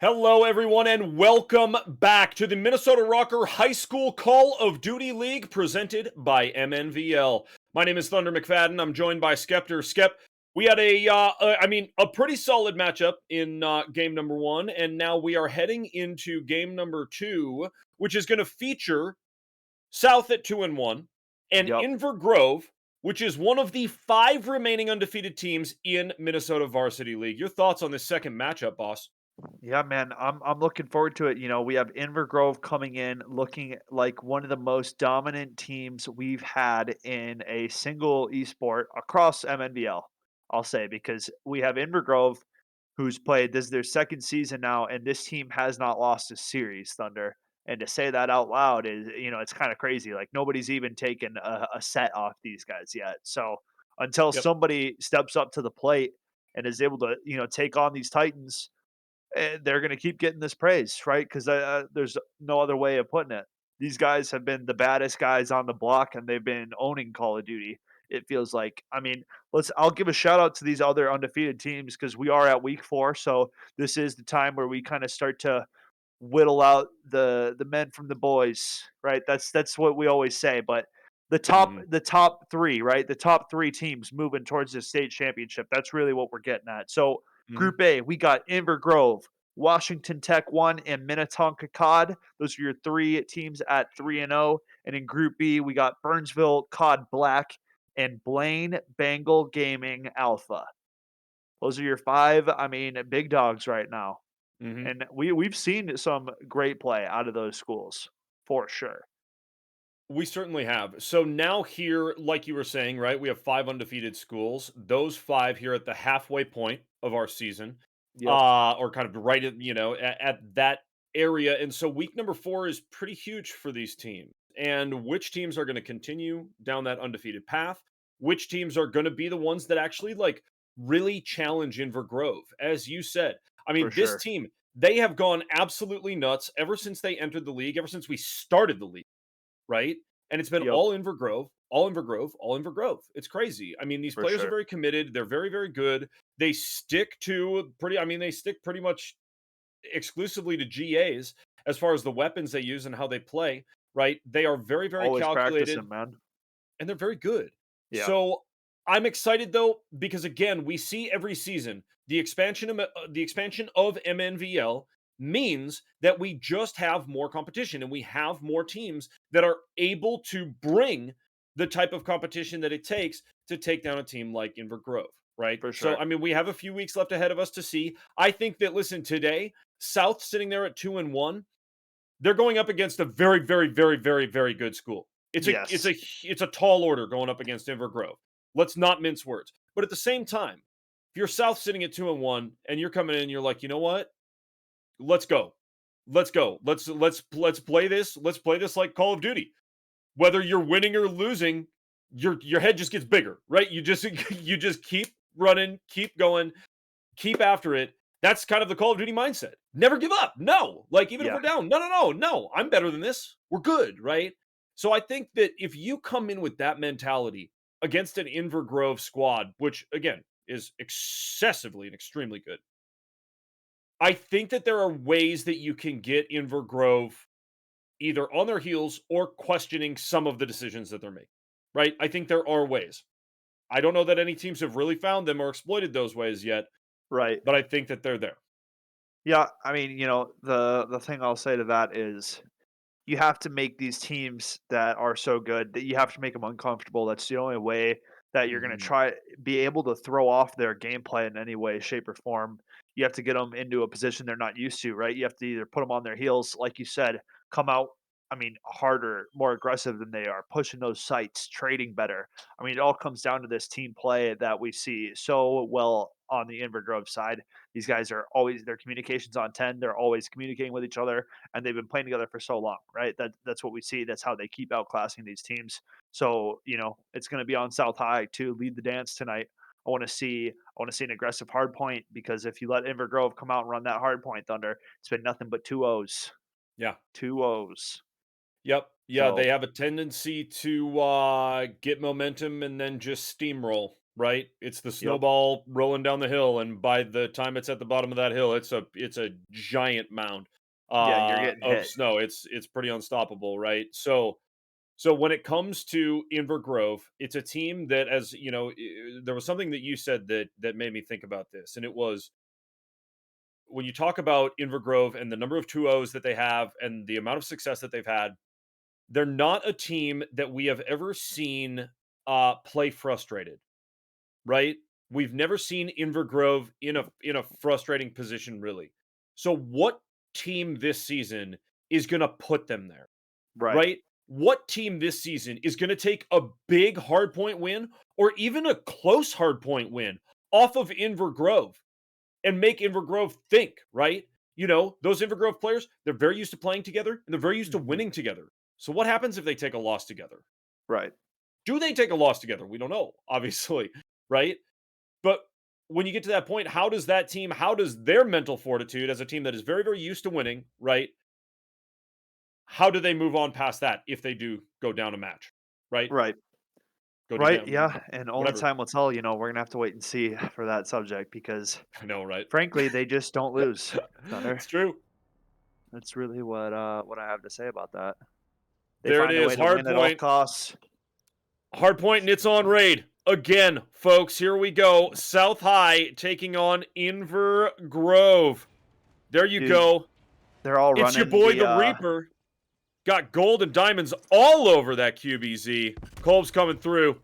Hello, everyone, and welcome back to the Minnesota Rokkr High School Call of Duty League presented by MNVL. My name is Thunder McFadden. I'm joined by Skeptor. Skep, we had a pretty solid matchup in game number one, and now we are heading into game number two, which is going to feature South at 2-1 and Yep. Inver Grove, which is one of the 5 remaining undefeated teams in Minnesota Varsity League. Your thoughts on this second matchup, boss? Yeah, man. I'm looking forward to it. We have Inver Grove coming in looking like one of the most dominant teams we've had in a single esport across MNVL. I'll say because we have Inver Grove who's played this is their second season now, and this team has not lost a series, Thunder. And to say that out loud is, it's kind of crazy. Like nobody's even taken a set off these guys yet. So until Yep. somebody steps up to the plate and is able to, take on these Titans, they're going to keep getting this praise, right? Because there's no other way of putting it. These guys have been the baddest guys on the block, and they've been owning Call of Duty. It feels like. I mean, I'll give a shout out to these other undefeated teams because we are at week 4, so this is the time where we kind of start to whittle out the men from the boys, right? That's what we always say. But Mhm. the top three, right? The top three teams moving towards the state championship. That's really what we're getting at. So Mhm. Group A, we got Inver Grove, Washington Tech 1, and Minnetonka COD. Those are your three teams at 3-0. And in Group B, we got Burnsville COD Black and Blaine Bengal Gaming Alpha. Those are your five, big dogs right now. Mhm. And we've seen some great play out of those schools for sure. We certainly have. So now here, like you were saying, right, we have 5 undefeated schools. Those 5 here at the halfway point of our season, Yep, or kind of right at, at that area. And so week number 4 is pretty huge for these teams. And which teams are going to continue down that undefeated path? Which teams are going to be the ones that actually like really challenge Inver Grove? As you said, I for mean, this sure. team, they have gone absolutely nuts ever since they entered the league, ever since we started the league, right? And it's been Yep, all Inver Grove, all Inver Grove, all Inver Grove. It's crazy. I mean, these for players are sure. very committed. They're very, very good. They stick to they stick pretty much exclusively to GAs as far as the weapons they use and how they play, right? They are very, very Always calculated practicing, man. and they're very good. Yeah, So I'm excited though because again, we see every season the expansion of MNVL means that we just have more competition and we have more teams that are able to bring the type of competition that it takes to take down a team like Inver Grove, right? for So sure. I mean, we have a few weeks left ahead of us to see. I think that listen, today, South sitting there at 2-1, they're going up against a very, very, very, very, very good school. Yes. It's a tall order going up against Inver Grove. Let's not mince words. But at the same time, if you're South sitting at 2-1 and you're coming in, you're like, you know what? Let's go. Let's go. Let's play this. Let's play this like Call of Duty. Whether you're winning or losing, your head just gets bigger, right? You just you just keep running, keep going, keep after it. That's kind of the Call of Duty mindset. Never give up. No. Like, even if Yeah. we're down, no, no, no, no. I'm better than this. We're good, right? So I think that if you come in with that mentality against an Inver Grove squad, which again is excessively and extremely good, I think that there are ways that you can get Inver Grove either on their heels or questioning some of the decisions that they're making, right? I think there are ways. I don't know that any teams have really found them or exploited those ways yet, Right. but I think that they're there. Yeah, the thing I'll say to that is you have to make these teams that are so good that you have to make them uncomfortable. That's the only way that you're going to Mhm. try be able to throw off their gameplay in any way, shape, or form. You have to get them into a position they're not used to, right? You have to either put them on their heels, like you said, come out. Harder, more aggressive than they are, pushing those sites, trading better. It all comes down to this team play that we see so well on the Inver Grove side. These guys are always their communications on 10. They're always communicating with each other and they've been playing together for so long, right? That's what we see. That's how they keep outclassing these teams. So, it's going to be on South High to lead the dance tonight. I want to see an aggressive hard point because if you let Inver Grove come out and run that hard point, Thunder, it's been nothing but two O's, Yeah. two O's. Yep. Yeah, they So have a tendency to get momentum and then just steamroll. right? It's the Yep. snowball rolling down the hill, and by the time it's at the bottom of that hill, it's a giant mound Yeah, you're getting of hit. snow. It's pretty unstoppable, right? So when it comes to Inver Grove, it's a team that, as you know, there was something that you said that made me think about this, and it was when you talk about Inver Grove and the number of 2-0s that they have and the amount of success that they've had, they're not a team that we have ever seen play frustrated, right? We've never seen Inver Grove in a frustrating position, really. So what team this season is going to put them there, Right. right? What team this season is going to take a big hardpoint win or even a close hardpoint win off of Inver Grove and make Inver Grove think, right? You know, those Inver Grove players, they're very used to playing together and they're very used to Mhm. winning together. So what happens if they take a loss together? Right. Do they take a loss together? We don't know, obviously, right? But when you get to that point, how does that team, how does their mental fortitude as a team that is very, very used to winning, right? How do they move on past that if they do go down a match, right? Right. Go to Right, down, yeah, and only whatever. time will tell, we're gonna have to wait and see for that subject because, I know, right? frankly, they just don't lose, Thunder. It's true. That's really what I have to say about that. They There it find a is. way to Hard win at all point. costs. Hard point, and it's on raid. Again, folks, here we go. South High taking on Inver Grove. There you Dude, go. they're all It's your running boy, the Reaper. Got gold and diamonds all over that QBZ. Kolb's coming through.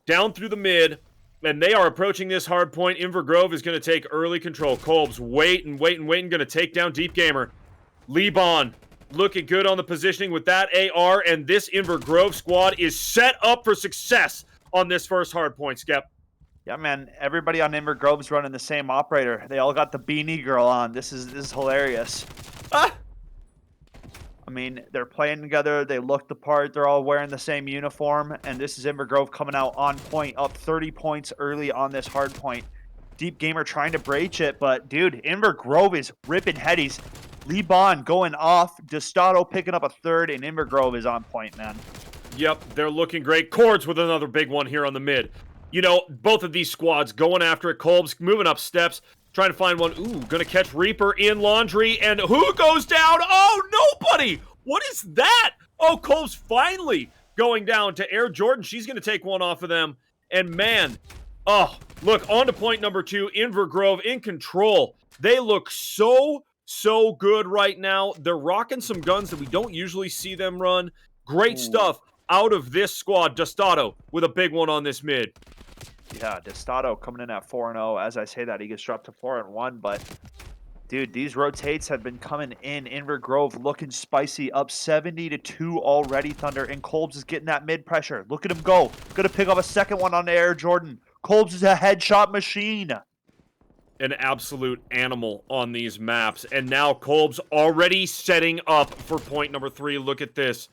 Down through the mid. And they are approaching this hard point. Inver Grove is going to take early control. Kolb's waiting. Going to take down Deep Gamer. Liban looking good on the positioning with that AR. And this Inver Grove squad is set up for success on this first hard point, Skep. Yeah, man, everybody on Inver Grove's running the same operator. They all got the beanie girl on. This is hilarious. Ah! I mean, they're playing together. They look the part. They're all wearing the same uniform. And this is Inver Grove coming out on point, up 30 points early on this hard point. Deep Gamer trying to breach it, but dude, Inver Grove is ripping headies. Liban going off. Destato picking up a third, and Inver Grove is on point, man. Yep, they're looking great. Cords with another big one here on the mid. You know, both of these squads going after it. Kolb's moving up steps, trying to find one. Ooh, gonna catch Reaper in laundry. And who goes down? Oh, nobody! What is that? Oh, Kolb's finally going down to Air Jordan. She's gonna take one off of them. And man, oh, look, on to point number 2. Inver Grove in control. They look so good right now. They're rocking some guns that we don't usually see them run. Great stuff out of this squad. Destato with a big one on this mid. Yeah, Destato coming in at 4-0. As I say that, he gets dropped to 4-1. But, dude, these rotates have been coming in. Inver Grove looking spicy, up 70-2 already, Thunder. And Kolb's is getting that mid pressure. Look at him go. Gonna pick up a second one on the Air Jordan. Kolb's is a headshot machine. An absolute animal on these maps. And now Kolb's already setting up for point number 3. Look at this.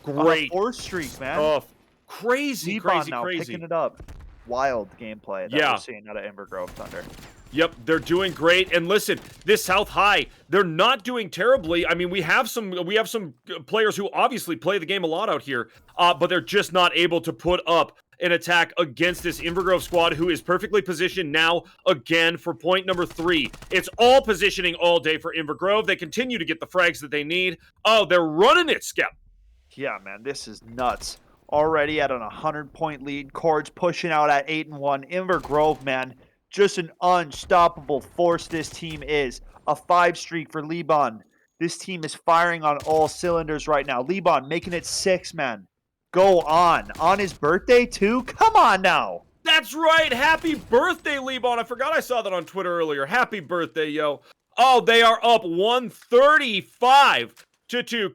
Great. On a 4 streak, man. Stuff. Crazy. Picking it up. Wild gameplay that we're seeing out of Inver Grove, Thunder. Yep, they're doing great. And listen, this South High, they're not doing terribly. I mean, we have some players who obviously play the game a lot out here, but they're just not able to put up an attack against this Inver Grove squad, who is perfectly positioned now again for point number 3. It's all positioning all day for Inver Grove. They continue to get the frags that they need. Oh, they're running it, Skep. Yeah, man, this is nuts. Already at an 100-point lead. Cords pushing out at 8-1. Inver Grove, man, just an unstoppable force this team is. A 5 streak for Liban. This team is firing on all cylinders right now. Liban making it 6, man. Go on. On his birthday, too? Come on now. That's right. Happy birthday, Liban. I forgot I saw that on Twitter earlier. Happy birthday, yo. Oh, they are up 135-2.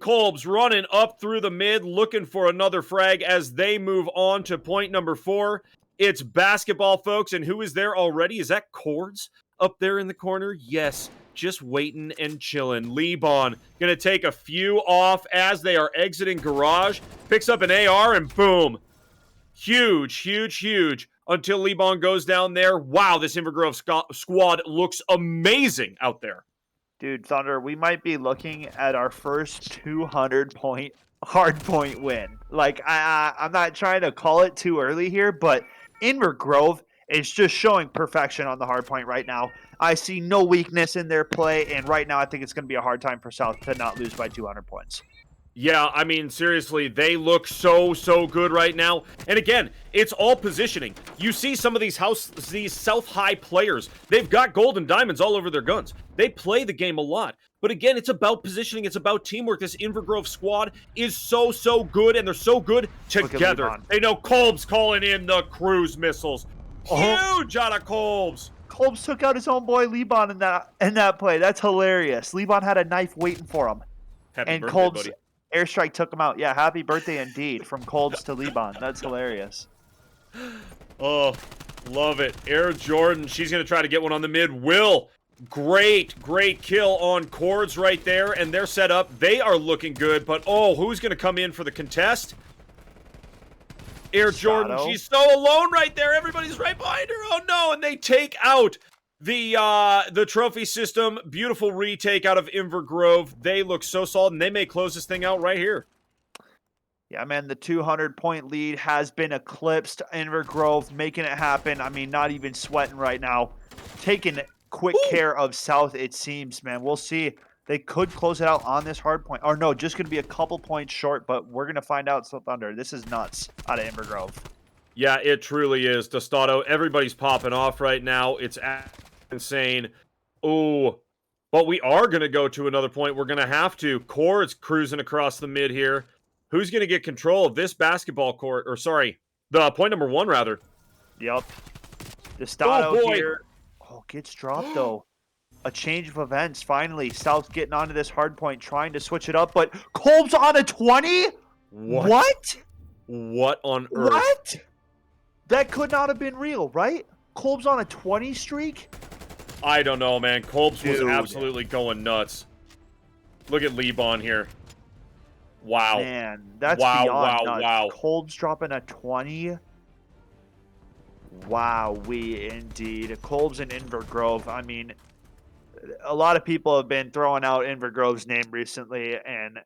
Kolb's running up through the mid, looking for another frag as they move on to point number 4. It's basketball, folks, and who is there already? Is that Cords up there in the corner? Yes, just waiting and chilling. Liban gonna take a few off as they are exiting garage, picks up an AR, and boom. Huge until Liban goes down there. Wow, this Inver Grove squad looks amazing out there. Dude, Thunder, we might be looking at our first 200-point hardpoint win. Like, I'm not trying to call it too early here, but Inver Grove is just showing perfection on the hard point right now. I see no weakness in their play, and right now I think it's going to be a hard time for South to not lose by 200 points. Yeah, I mean, seriously, they look so good right now. And again, it's all positioning. You see some of these South High players, they've got gold and diamonds all over their guns. They play the game a lot. But again, it's about positioning. It's about teamwork. This Inver Grove squad is so good, and they're so good together. They know Kolb's calling in the cruise missiles. Huge out of Kolb's. Kolb's took out his own boy Liban in that play. That's hilarious. Liban had a knife waiting for him. Happy birthday, Kolb's buddy. Airstrike took him out. Yeah, happy birthday indeed from Kolb's to Liban. That's hilarious. Oh, love it. Air Jordan, she's going to try to get one on the mid. Will, great kill on Cords right there, and they're set up. They are looking good, but oh, who's going to come in for the contest? Air Jordan, she's so alone right there. Everybody's right behind her. Oh no, and they take out the trophy system. Beautiful retake out of Inver Grove. They look so solid, and they may close this thing out right here. Yeah, man, the 200-point lead has been eclipsed. Inver Grove making it happen. I mean, not even sweating right now. Taking quick care of South, it seems, man. We'll see. They could close it out on this hard point. Or no, just going to be a couple points short, but we're going to find out some thunder. This is nuts out of Inver Grove. Yeah, it truly is. Dostato, everybody's popping off right now. It's insane. Oh, but we are going to go to another point. We're going to have to. Cords cruising across the mid here. Who's going to get control of this basketball court? Or sorry, the point number 1, rather. Yep. Dostato here. Oh, gets dropped, though. A change of events, finally. South getting onto this hard point, trying to switch it up, but Kolb's on a 20? What? What on earth? What? That could not have been real, right? Kolb's on a 20 streak? I don't know, man. Kolb's was absolutely going nuts. Look at Liban here. Wow. Man, that's beyond nuts. Kolb's dropping a 20? Wow, indeed. Kolb's in Inver Grove. I mean, a lot of people have been throwing out Inver Grove's name recently, and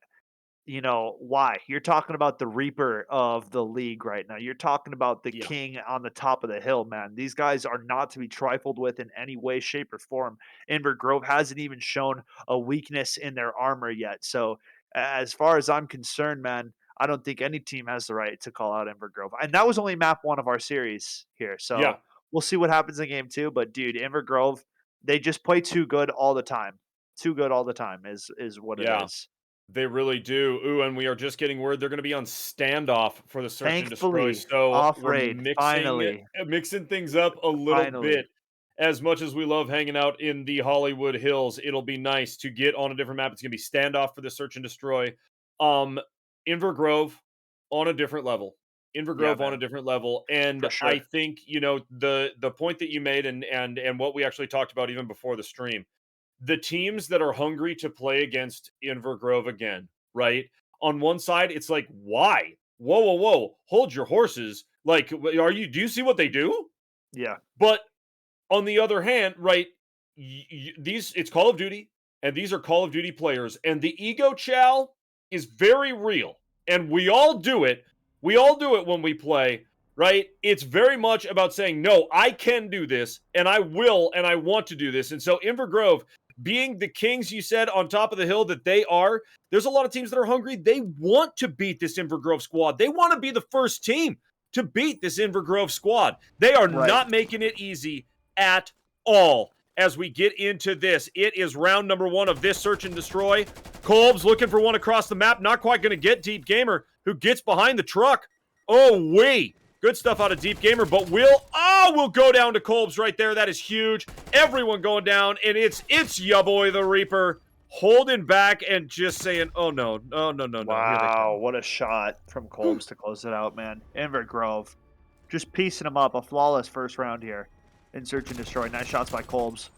you know why. You're talking about the Reaper of the league right now. You're talking about the king on the top of the hill, man. These guys are not to be trifled with in any way, shape, or form. Inver Grove hasn't even shown a weakness in their armor yet. So as far as I'm concerned, man, I don't think any team has the right to call out Inver Grove. And that was only map 1 of our series here. So we'll see what happens in game 2. But dude, Inver Grove, they just play too good all the time. Too good all the time is what it is. They really do. Ooh, and we are just getting word they're going to be on standoff for the search and destroy. So we're mixing things up a little bit. As much as we love hanging out in the Hollywood Hills, it'll be nice to get on a different map. It's going to be standoff for the search and destroy. Inver Grove on a different level. Inver Grove on a different level. And I think, you know, the point that you made and what we actually talked about even before the stream, the teams that are hungry to play against Inver Grove again, right? On one side, it's like, why? Whoa. Hold your horses. Like, do you see what they do? Yeah. But on the other hand, right, it's Call of Duty, and these are Call of Duty players, and the ego chow is very real, and we all do it. We all do it when we play, right? It's very much about saying, no, I can do this, and I will, and I want to do this. And so Inver Grove, being the kings you said on top of the hill that they are, there's a lot of teams that are hungry. They want to beat this Inver Grove squad. They want to be the first team to beat this Inver Grove squad. They are not making it easy at all. As we get into this, it is round number 1 of this search and destroy. Kolb's looking for one across the map. Not quite going to get Deep Gamer, who gets behind the truck. Oh, wait. Good stuff out of Deep Gamer, but we'll go down to Kolb's right there. That is huge. Everyone going down, and it's ya boy, the Reaper, holding back and just saying, oh, no. Wow, what a shot from Kolb's to close it out, man. Inver Grove, just piecing them up. A flawless first round here in search and destroy. Nice shots by Kolb's.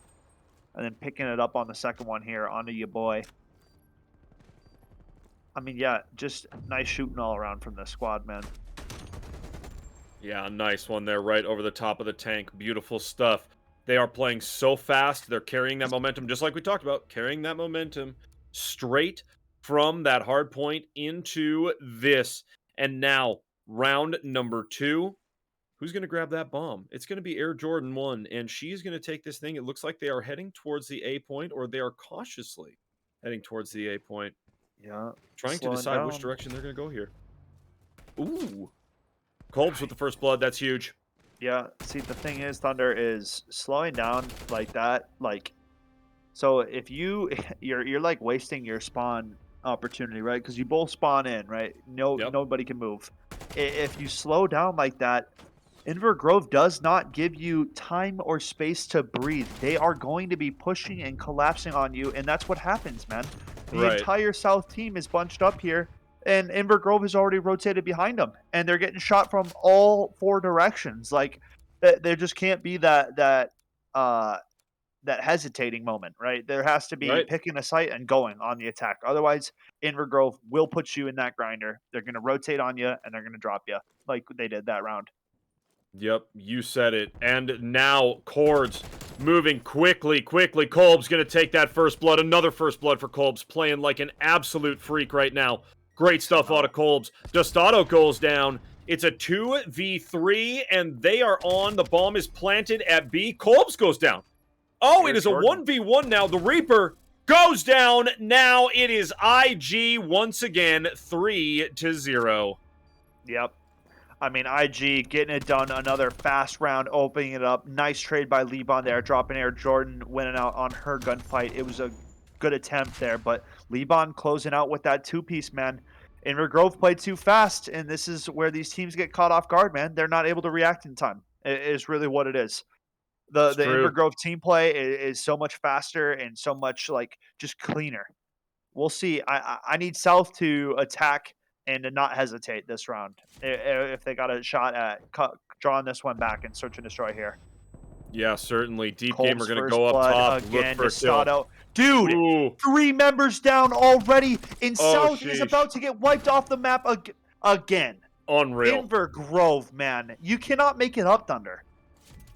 And then picking it up on the second one here onto ya boy. I mean, yeah, just nice shooting all around from this squad, man. Yeah, nice one there right over the top of the tank. Beautiful stuff. They are playing so fast. They're carrying that momentum, just like we talked about, carrying that momentum straight from that hard point into this. And now, round number 2. Who's going to grab that bomb? It's going to be Air Jordan 1, and she's going to take this thing. It looks like they are heading towards the A point, or they are cautiously heading towards the A point, Yeah, trying to slowing decide which down. direction they're going to go here. Ooh. Kolbs with the first blood. That's huge. Yeah, see, the thing is, Thunder is slowing down like that. Like, so if you you're like wasting your spawn opportunity, right? Because you both spawn in, right? Yep. Nobody can move. If you slow down like that, Inver Grove does not give you time or space to breathe. They are going to be pushing and collapsing on you, and that's what happens, man. The Right. entire South team is bunched up here, and Inver Grove has already rotated behind them, and they're getting shot from all four directions. Like, there just can't be uh that hesitating moment, right? There has to be Right. picking a site and going on the attack. Otherwise, Inver Grove will put you in that grinder. They're going to rotate on you and they're going to drop you like they did that round. Yep, you said it. And now Cords moving quickly. Kolb's going to take that first blood. Another first blood for Kolb's, playing like an absolute freak right now. Great stuff out of Kolb's. Dostado goes down. It's a 2v3, and they are on. The bomb is planted at B. Kolb's goes down. Oh, it is a 1v1 now. The Reaper goes down. Now it is IG once again, 3-0. Yep. I mean, IG getting it done. Another fast round, opening it up. Nice trade by Liban there, dropping Air Jordan, winning out on her gunfight. It was a good attempt there, but Liban closing out with that two-piece, man. Inver Grove played too fast, and this is where these teams get caught off guard, man. They're not able to react in time. It is really what it is. It's The true. Inver Grove team play is so much faster and so much like just cleaner. We'll see. I need South to attack and to not hesitate this round if they got a shot at drawing this one back and search and destroy here. Yeah, certainly. Deep Game are Colb's going to first go up blood top, look again. for a kill. Dostado. Dude, Ooh. 3 members down already, and Oh, South is sheesh. about to get wiped off the map again. Unreal. Inver Grove, man. You cannot make it up, Thunder.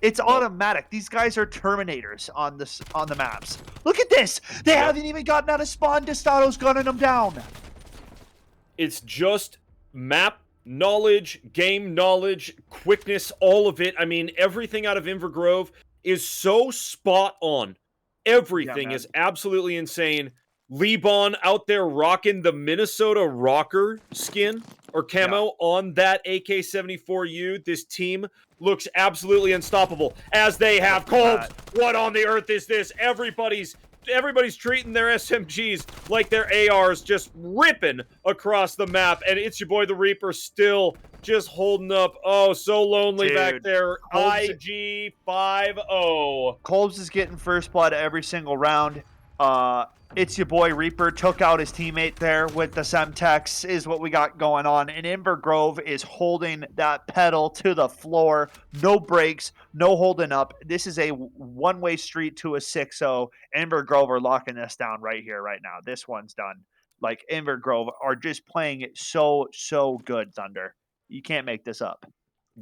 It's automatic. These guys are Terminators on the maps. Look at this. They haven't even gotten out of spawn. Dostado's gunning them down. It's just map knowledge, game knowledge, quickness, all of it. I mean, everything out of Inver Grove is so spot on. Everything is absolutely insane. Liban out there rocking the Minnesota Rokkr skin or camo on that AK-74U. This team looks absolutely unstoppable, as they have Kolb's. What on the earth is this? Everybody's treating their SMGs like their ARs, just ripping across the map, and it's your boy the Reaper still just holding up. Oh, so lonely back there. IG 5-0. Kolb's is getting first blood every single round. It's your boy Reaper took out his teammate there with the Semtex is what we got going on. And Inver Grove is holding that pedal to the floor. No breaks, no holding up. This is a one-way street to a 6-0. Inver Grove are locking this down right here, right now. This one's done. Like, Inver Grove are just playing it so good, Thunder. You can't make this up.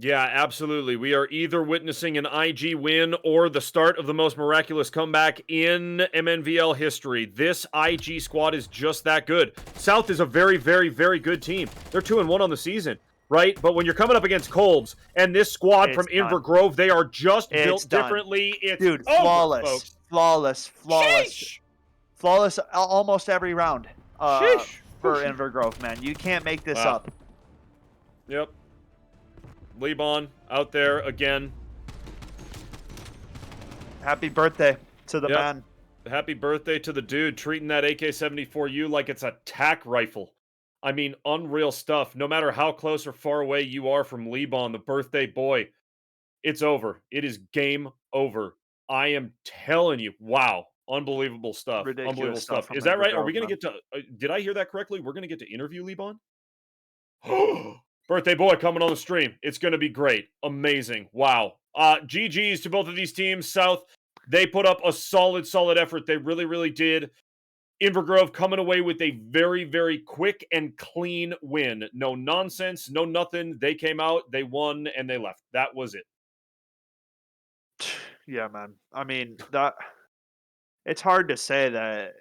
Yeah, absolutely. We are either witnessing an IG win or the start of the most miraculous comeback in MNVL history. This IG squad is just that good. South is a very good team. They're 2-1 on the season, right? But when you're coming up against Kolb's and this squad from Inver Grove, they are just built differently. It's dude, over, folks. flawless. Sheesh. Flawless almost every round for Inver Grove, man. You can't make this up. Yep. Liban out there again. Happy birthday to the man. Happy birthday to the dude, treating that AK-74U like it's a tack rifle. I mean, unreal stuff. No matter how close or far away you are from Liban, the birthday boy, it's over. It is game over. I am telling you, wow. Unbelievable stuff. Ridiculous Unbelievable stuff. Is that right? Are we going to get to... did I hear that correctly? We're going to get to interview Liban? Birthday boy coming on the stream. It's going to be great. Amazing. Wow. GG's to both of these teams. South, they put up a solid effort. They really did. Inver Grove coming away with a very quick and clean win. No nonsense, no nothing. They came out, they won, and they left. That was it. Yeah, man. I mean, it's hard to say that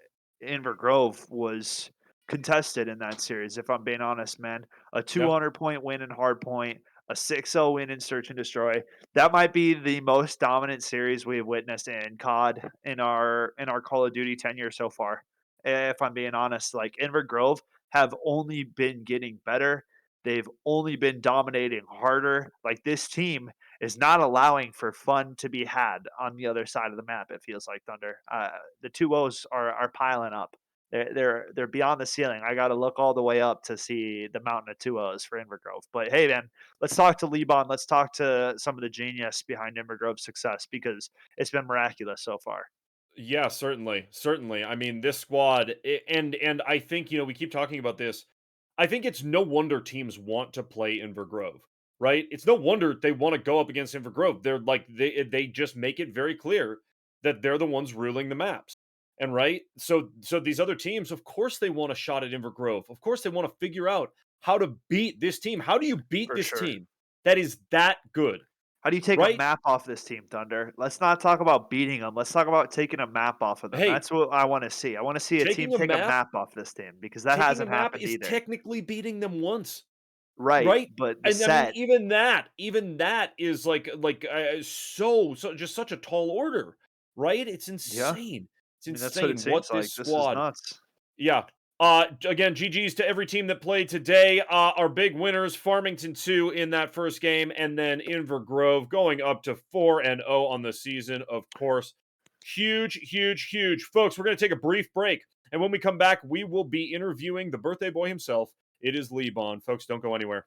Inver Grove was contested in that series, if I'm being honest, man. A 200-point win in Hardpoint, a 6-0 win in Search and Destroy. That might be the most dominant series we've witnessed in COD in our Call of Duty tenure so far. If I'm being honest, like Inver Grove have only been getting better. They've only been dominating harder. Like this team is not allowing for fun to be had on the other side of the map. It feels like Thunder. The two O's are piling up. They're beyond the ceiling. I got to look all the way up to see the mountain of two O's for Invergrove. But hey, man, let's talk to Liban. Let's talk to some of the genius behind Invergrove's success because it's been miraculous so far. Yeah, certainly, certainly. I mean, this squad, and I think we keep talking about this. I think it's no wonder teams want to play Invergrove, right? It's no wonder they want to go up against Invergrove. They're like they just make it very clear that they're the ones ruling the maps, and right. So these other teams, of course, they want a shot at Invergrove. Of course, they want to figure out how to beat this team. How do you beat For this sure. team that is that good, How do you take a right? map off this team, Thunder? Let's not talk about beating them. Let's talk about taking a map off of them. Hey, That's what I want to see. I want to see a team taking a take a map map off this team because that taking a hasn't map happened is either. technically beating them once, Right, right? but the And I mean, set, even that is so just such a tall order, right? It's yeah. insane. It's I mean, that's what it insane what seems this like. This is squad. nuts. Yeah. Again, GG's to every team that played today. Our big winners, Farmington 2 in that first game, and then Inver Grove going up to 4-0 on the season, of course. Huge, huge, huge. Folks, we're going to take a brief break. And when we come back, we will be interviewing the birthday boy himself. It is Liban. Folks, don't go anywhere.